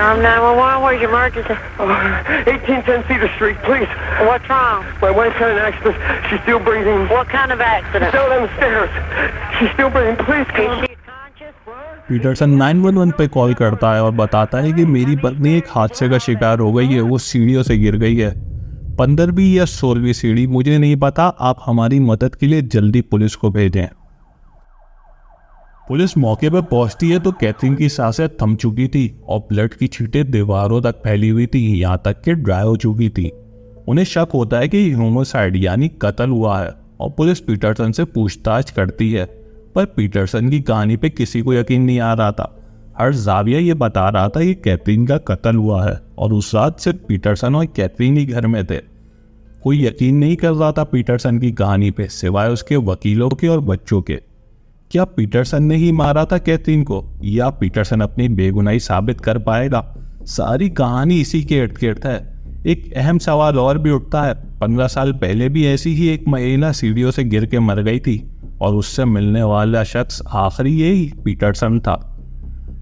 Durham 911, where's your emergency? 1810 Cedar Street, please. What's wrong? My wife had an accident. She's still breathing. What kind of accident? Down on the stairs. She's still breathing. Please come. Is she conscious? Peterson 911 पे call करता है और बताता है कि मेरी पत्नी एक हादसे का शिकार हो गई है, वो सीढ़ियों से गिर गई है, 15वीं या 16वीं सीढ़ी, मुझे नहीं पता, आप हमारी मदद के लिए जल्दी पुलिस को भेजें। पुलिस मौके पर पहुंचती है तो कैथरीन की सांसें थम चुकी थी और ब्लड की छींटें दीवारों तक फैली हुई थी, यहाँ तक कि ड्राई हो चुकी थी। उन्हें शक होता है कि होमोसाइड यानी कत्ल हुआ है और पुलिस पीटरसन से पूछताछ करती है, पर पीटरसन की कहानी पे किसी को यकीन नहीं आ रहा था। हर जाविया ये बता रहा था कि कैथरीन का कत्ल हुआ है और उस रात सिर्फ पीटरसन और कैथरीन ही घर में थे। कोई यकीन नहीं कर रहा था पीटरसन की कहानी पे सिवाय उसके वकीलों के और बच्चों के। क्या पीटरसन ने ही मारा था कैथरीन को या पीटरसन अपनी बेगुनाही साबित कर पाएगा? सारी कहानी इसी के इर्द गिर्द है। एक अहम सवाल और भी उठता है, 15 साल पहले भी ऐसी ही एक महिला सीढ़ियों से गिर के मर गई थी और उससे मिलने वाला शख्स आखिरी यही पीटरसन था।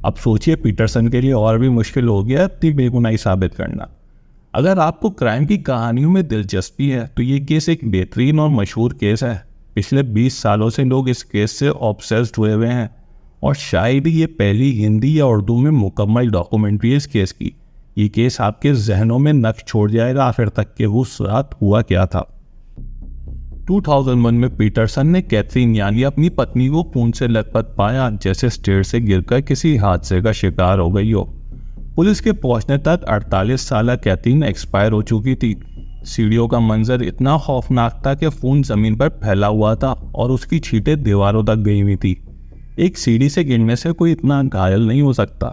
अब सोचिए, पीटरसन के लिए और भी मुश्किल हो गया अपनी बेगुनाही साबित करना। अगर आपको क्राइम की कहानियों में दिलचस्पी है तो ये केस एक बेहतरीन और मशहूर केस है। पिछले 20 सालों से लोग इस केस से ऑब्सेस्ड हुए हुए हैं और शायद ही ये पहली हिंदी या उर्दू में मुकम्मल डॉक्यूमेंट्री इस केस की। ये केस आपके जहनों में नक्श छोड़ जाएगा आखिर तक कि उस रात हुआ क्या था। 2001 में पीटरसन ने कैथरीन यानी अपनी पत्नी को खून से लथपथ पाया, जैसे स्टेयर से गिरकर किसी हादसे का शिकार हो गई हो। पुलिस के पहुंचने तक 48 साल कैथरीन एक्सपायर हो चुकी थी। सीढ़ियों का मंजर इतना खौफनाक था कि खून जमीन पर फैला हुआ था और उसकी छींटें दीवारों तक गई हुई थी। एक सीढ़ी से गिरने से कोई इतना घायल नहीं हो सकता।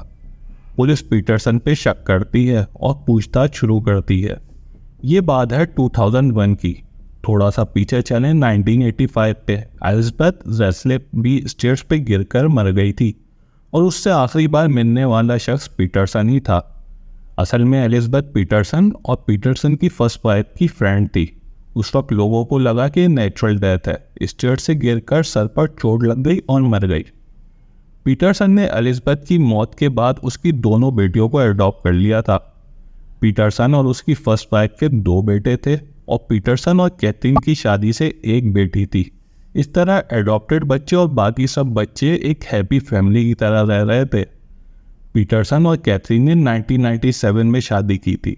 पुलिस पीटरसन पे शक करती है और पूछताछ शुरू करती है। ये बात है 2001 की। थोड़ा सा पीछे चलें 1985 पे। एलिजाबेथ रेस्ले भी स्टेयर्स पे गिरकर मर गई थी और उससे आखिरी बार मिलने वाला शख्स पीटरसन ही था। असल में एलिजाबेथ पीटरसन और पीटरसन की फर्स्ट वाइफ की फ्रेंड थी। उस वक्त लोगों को लगा कि नेचुरल डेथ है, स्टेयर से गिरकर सर पर चोट लग गई और मर गई। पीटरसन ने एलिजाबेथ की मौत के बाद उसकी दोनों बेटियों को अडॉप्ट कर लिया था। पीटरसन और उसकी फर्स्ट वाइफ के 2 बेटे थे और पीटरसन और कैथरीन की शादी से 1 बेटी थी। इस तरह एडॉप्टेड बच्चे और बाकी सब बच्चे एक हैप्पी फैमिली की तरह रह रहे थे। पीटरसन और कैथरीन ने 1997 में शादी की थी।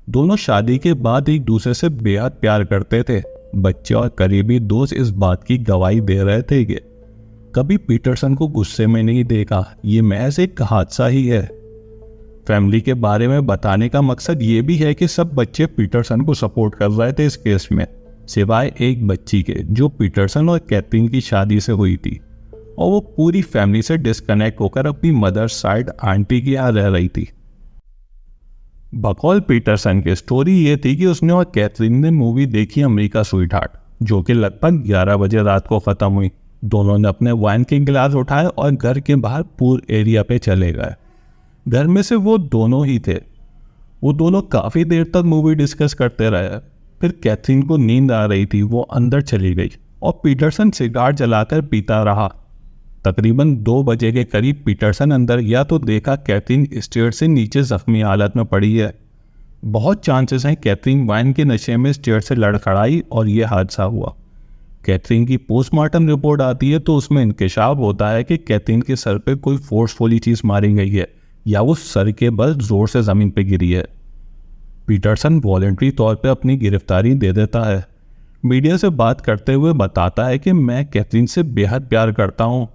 दोनों शादी के बाद एक दूसरे से बेहद प्यार करते थे। बच्चे और करीबी दोस्त इस बात की गवाही दे रहे थे कि कभी पीटरसन को गुस्से में नहीं देखा, ये महज एक हादसा ही है। फैमिली के बारे में बताने का मकसद ये भी है कि सब बच्चे पीटरसन को सपोर्ट कर रहे थे इस केस में, सिवाय एक बच्ची के जो पीटरसन और कैथरीन की शादी से हुई थी और वो पूरी फैमिली से डिस्कनेक्ट होकर अपनी मदर साइड आंटी के यहाँ रह रही थी। बकौल पीटरसन की स्टोरी ये थी कि उसने और कैथरीन ने मूवी देखी अमेरिका स्वीटहार्ट, जो कि लगभग 11 बजे रात को ख़त्म हुई। दोनों ने अपने वाइन के गिलास उठाए और घर के बाहर पूल एरिया पे चले गए। घर में से वो दोनों ही थे। वो दोनों काफ़ी देर तक मूवी डिस्कस करते रहे। फिर कैथरीन को नींद आ रही थी, वो अंदर चली गई और पीटरसन सिगार जलाकर पीता रहा। तकरीबन 2 बजे के करीब पीटरसन अंदर गया तो देखा कैथरीन स्टेयर से नीचे जख्मी हालत में पड़ी है। बहुत चांसेस हैं कैथरीन वाइन के नशे में स्टेयर से लड़खड़ाई और ये हादसा हुआ। कैथरीन की पोस्टमार्टम रिपोर्ट आती है तो उसमें इंकशाफ होता है कि कैथरीन के सर पे कोई फोर्सफुली चीज़ मारी गई है या वो सर के बल जोर से ज़मीन पे गिरी है। पीटरसन वॉलंटरी तौर पे अपनी गिरफ्तारी दे देता है। मीडिया से बात करते हुए बताता है कि मैं कैथरीन से बेहद प्यार करता हूँ,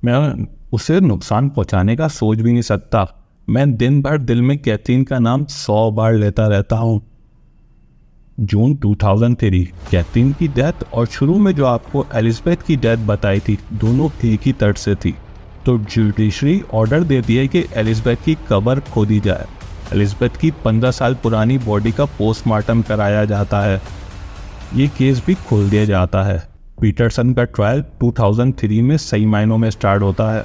मैं उसे नुकसान पहुँचाने का सोच भी नहीं सकता। मैं दिन भर दिल में कैथरीन का नाम 100 बार लेता रहता हूँ। जून 2003 कैथरीन की डेथ और शुरू में जो आपको एलिजाबेथ की डेथ बताई थी, दोनों एक ही तर्ज से थी। तो जुडिशरी ऑर्डर देती है कि एलिजाबेथ की कब्र खोदी जाए। एलिजाबेथ की 15 साल पुरानी बॉडी का पोस्टमार्टम कराया जाता है। ये केस भी खोल दिया जाता है। पीटरसन का ट्रायल 2003 में सही मायनों में स्टार्ट होता है।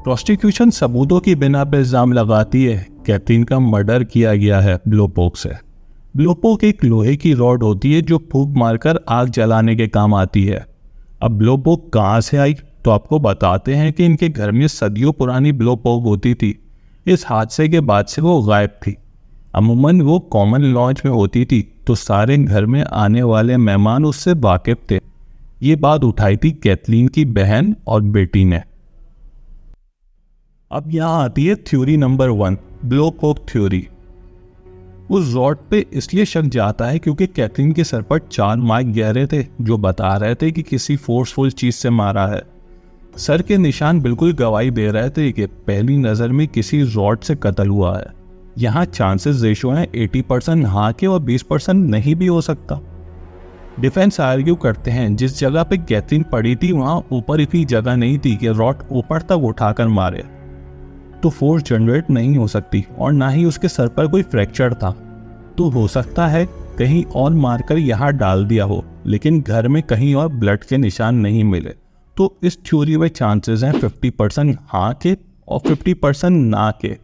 प्रोसिक्यूशन सबूतों की बिना पर इल्जाम लगाती है कैथरीन का मर्डर किया गया है ब्लोपोक से। ब्लोपोक एक लोहे की रॉड होती है जो फूंक मारकर आग जलाने के काम आती है। अब ब्लोपोक कहाँ से आई तो आपको बताते हैं कि इनके घर में सदियों पुरानी ब्लो पोग होती थी। इस हादसे के बाद से वो गायब थी। अमूमन वो कॉमन लॉन्च में होती थी तो सारे घर में आने वाले मेहमान उससे वाकिफ थे। ये बात उठाई थी कैथलीन की बहन और बेटी ने। अब यहाँ आती है थ्योरी नंबर 1, ब्लो पोग थ्योरी। उस रॉड पे इसलिए शक जाता है क्योंकि कैथलीन के सर पर 4 मार्क गहरे थे जो बता रहे थे कि किसी फोर्सफुल चीज से मारा है। सर के निशान बिल्कुल गवाही दे रहे थे कि पहली नजर में किसी रॉड से कत्ल हुआ है। यहाँ चांसेस रेशो है 80% हाँ के और 20% नहीं भी हो सकता। डिफेंस आर्ग्यू करते हैं जिस जगह पे कैथरीन पड़ी थी वहां ऊपर इतनी जगह नहीं थी कि रॉड ऊपर तक उठाकर मारे, तो फोर्स जनरेट नहीं हो सकती और ना ही उसके सर पर कोई फ्रैक्चर था। तो हो सकता है कहीं और मारकर यहाँ डाल दिया हो, लेकिन घर में कहीं और ब्लड के निशान नहीं मिले। तो इस थ्योरी में चांसेस हैं 50% हाँ के और 50% ना के।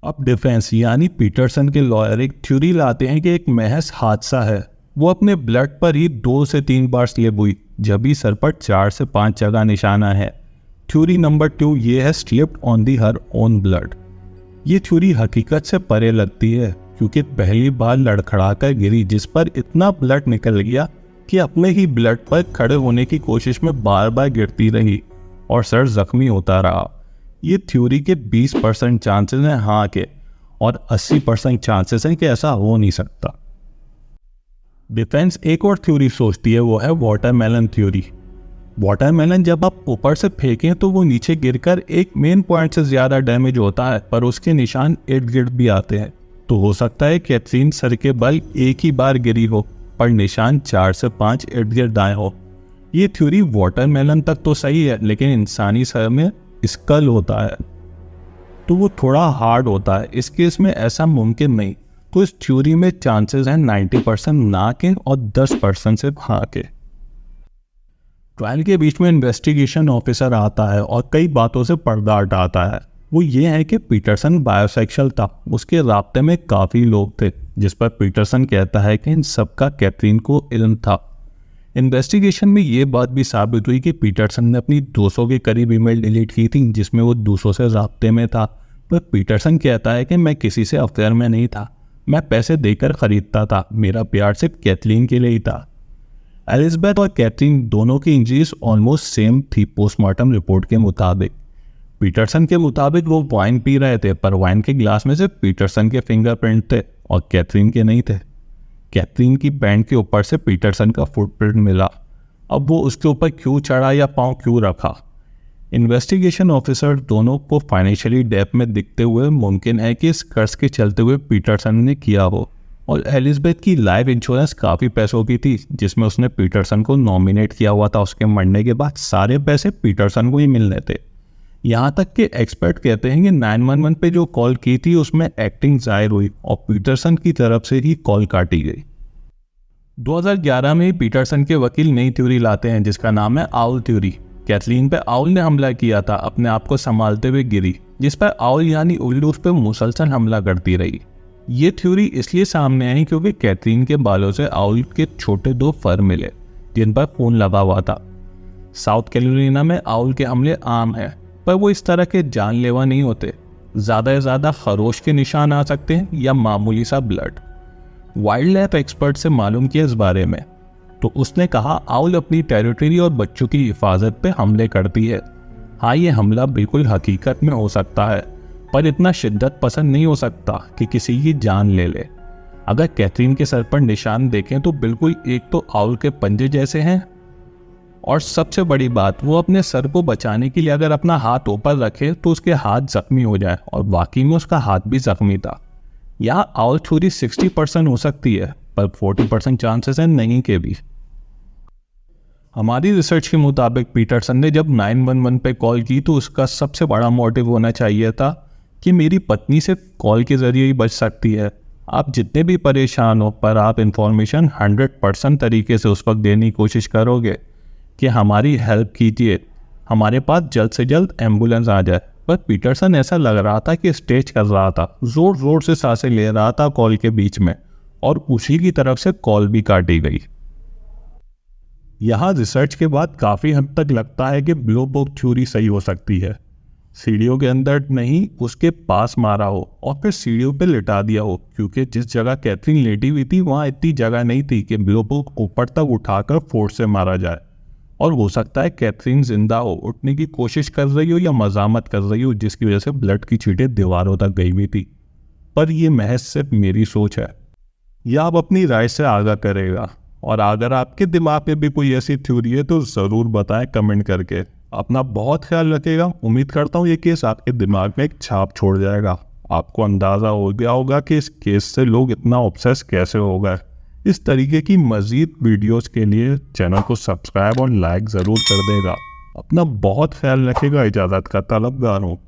अब डिफेंस यानी पीटरसन के लॉयर एक थ्योरी लाते हैं कि एक महज हादसा है। वो अपने ब्लड पर ही 2 से 3 बार स्लिप हुई, जब भी सर पर 4 से 5 जगह निशाना है। थ्योरी नंबर 2 ये है slipped on the her own blood. ये थ्योरी हकीकत से परे लगती है क्योंकि पहली बार लड़खड़ाकर गिरी जिस पर इतना ब्लड निकल गया कि अपने ही ब्लड पर खड़े होने की कोशिश में बार बार गिरती रही और सर जख्मी होता रहा। ये थ्योरी के 20% चांसेस हैं हाँ के और 80% चांसेस हैं कि ऐसा हो नहीं सकता। डिफेंस एक और थ्योरी सोचती है, वो है वाटरमेलन थ्योरी। वाटरमेलन जब आप ऊपर से फेंकें तो वो नीचे गिरकर एक मेन पॉइंट से ज्यादा डैमेज होता है, पर उसके निशान इर्द गिर्द भी आते हैं। तो हो सकता है कैथरीन सर के बल एक ही बार गिरी हो पर निशान 4 से 5 इर्द गिर्द आए हो। ये थ्योरी वाटरमेलन तक तो सही है, लेकिन इंसानी सर में स्कल होता है तो वो थोड़ा हार्ड होता है। इस केस में ऐसा मुमकिन नहीं। तो इस थ्योरी में चांसेस हैं 90% ना के और 10% सिर्फ हाँ के। ट्रायल के बीच में इन्वेस्टिगेशन ऑफिसर आता है और कई बातों से पर्दा हटाता है। वो ये है कि पीटरसन बायोसेक्सुअल था। उसके राब्ते में काफ़ी लोग थे, जिस पर पीटरसन कहता है कि इन सबका कैथरीन को इल्म था। इन्वेस्टिगेशन में ये बात भी साबित हुई कि पीटरसन ने अपनी 200 के करीब ईमेल डिलीट की थी जिसमें वो दूसरों से राब्ते में था। पर पीटरसन कहता है कि मैं किसी से अफेयर में नहीं था, मैं पैसे देकर खरीदता था, मेरा प्यार सिर्फ कैथरीन के लिए ही था। एलिजाबेथ और कैथरीन दोनों की इंजरीज ऑलमोस्ट सेम थी पोस्टमार्टम रिपोर्ट के मुताबिक। पीटरसन के मुताबिक वो वाइन पी रहे थे, पर वाइन के ग्लास में सिर्फ पीटरसन के फिंगरप्रिंट थे और कैथरीन के नहीं थे। कैथरीन की पैंट के ऊपर से पीटरसन का फुटप्रिंट मिला। अब वो उसके ऊपर क्यों चढ़ा या पांव क्यों रखा? इन्वेस्टिगेशन ऑफिसर दोनों को फाइनेंशियली डेप्थ में दिखते हुए मुमकिन है कि इस कर्ज के चलते हुए पीटरसन ने किया हो। और एलिजाबेथ की लाइफ इंश्योरेंस काफ़ी पैसों की थी जिसमें उसने पीटरसन को नॉमिनेट किया हुआ था। उसके मरने के बाद सारे पैसे पीटरसन को ही मिलने थे। यहाँ तक कि एक्सपर्ट कहते हैं कि 911 पे जो कॉल की थी उसमें एक्टिंग जाहिर हुई और पीटरसन की तरफ से ही कॉल काटी गई। 2011 में पीटरसन के वकील नई थ्योरी लाते हैं जिसका नाम है आउल थ्योरी। कैथरीन पे आउल ने हमला किया था, अपने आप को संभालते हुए गिरी, जिस पर आउल यानी उल्लू उस पर मुसलसल हमला करती रही। ये थ्योरी इसलिए सामने आई क्योंकि कैथरीन के बालों से आउल के छोटे 2 फर मिले जिन पर खून लगा हुआ था। साउथ कैरोलिना में आउल के हमले आम हैं, पर वो इस तरह के जानलेवा नहीं होते। ज़्यादा से ज़्यादा खरोश के निशान आ सकते हैं या मामूली सा ब्लड। वाइल्ड लाइफ एक्सपर्ट से मालूम किया इस बारे में तो उसने कहा आउल अपनी टेरिटरी और बच्चों की हिफाजत पे हमले करती है। हाँ, ये हमला बिल्कुल हकीकत में हो सकता है, पर इतना शिद्दत पसंद नहीं हो सकता कि किसी की जान ले ले। अगर कैथरीन के सर पर निशान देखें तो बिल्कुल एक तो आउल के पंजे जैसे हैं, और सबसे बड़ी बात, वो अपने सर को बचाने के लिए अगर अपना हाथ ऊपर रखे तो उसके हाथ जख्मी हो जाए, और वाकई में उसका हाथ भी जख्मी था। यहाँ आउल थ्योरी 60% हो सकती है, पर 40% चांसेस हैं नहीं के भी। हमारी रिसर्च के मुताबिक पीटरसन ने जब 911 पे कॉल की तो उसका सबसे बड़ा मोटिव होना चाहिए था कि मेरी पत्नी सिर्फ कॉल के जरिए ही बच सकती है। आप जितने भी परेशान हो, पर आप इंफॉर्मेशन 100% तरीके से उस वक्त देने की कोशिश करोगे कि हमारी हेल्प कीजिए, हमारे पास जल्द से जल्द एम्बुलेंस आ जाए। पर पीटरसन ऐसा लग रहा था कि स्टेज कर रहा था, जोर जोर से सांसें ले रहा था कॉल के बीच में, और उसी की तरफ से कॉल भी काटी गई। यहाँ रिसर्च के बाद काफ़ी हद तक लगता है कि ब्लू बुक थ्योरी सही हो सकती है। सीढ़ियों के अंदर नहीं, उसके पास मारा हो और फिर सीढ़ियों पे लिटा दिया हो, क्योंकि जिस जगह कैथरीन लेटी हुई थी वहाँ इतनी जगह नहीं थी कि ब्लू बुक ऊपर तक उठाकर फोर्स से मारा जाए। और हो सकता है कैथरीन जिंदा हो, उठने की कोशिश कर रही हो या मजामत कर रही हो, जिसकी वजह से ब्लड की छींटें दीवारों तक गई हुई थी। पर यह महज सिर्फ मेरी सोच है, यह आप अपनी राय से आगाह करेगा। और अगर आपके दिमाग में भी कोई ऐसी थ्योरी है तो ज़रूर बताएं कमेंट करके। अपना बहुत ख्याल रखिएगा। उम्मीद करता हूँ ये केस आपके दिमाग में एक छाप छोड़ जाएगा। आपको अंदाज़ा हो गया होगा कि इस केस से लोग इतना ऑब्सेस कैसे हो गए। इस तरीके की मज़ीद वीडियोस के लिए चैनल को सब्सक्राइब और लाइक ज़रूर कर देगा। अपना बहुत ख्याल रखिएगा। इजाज़त का तलबगार हूँ।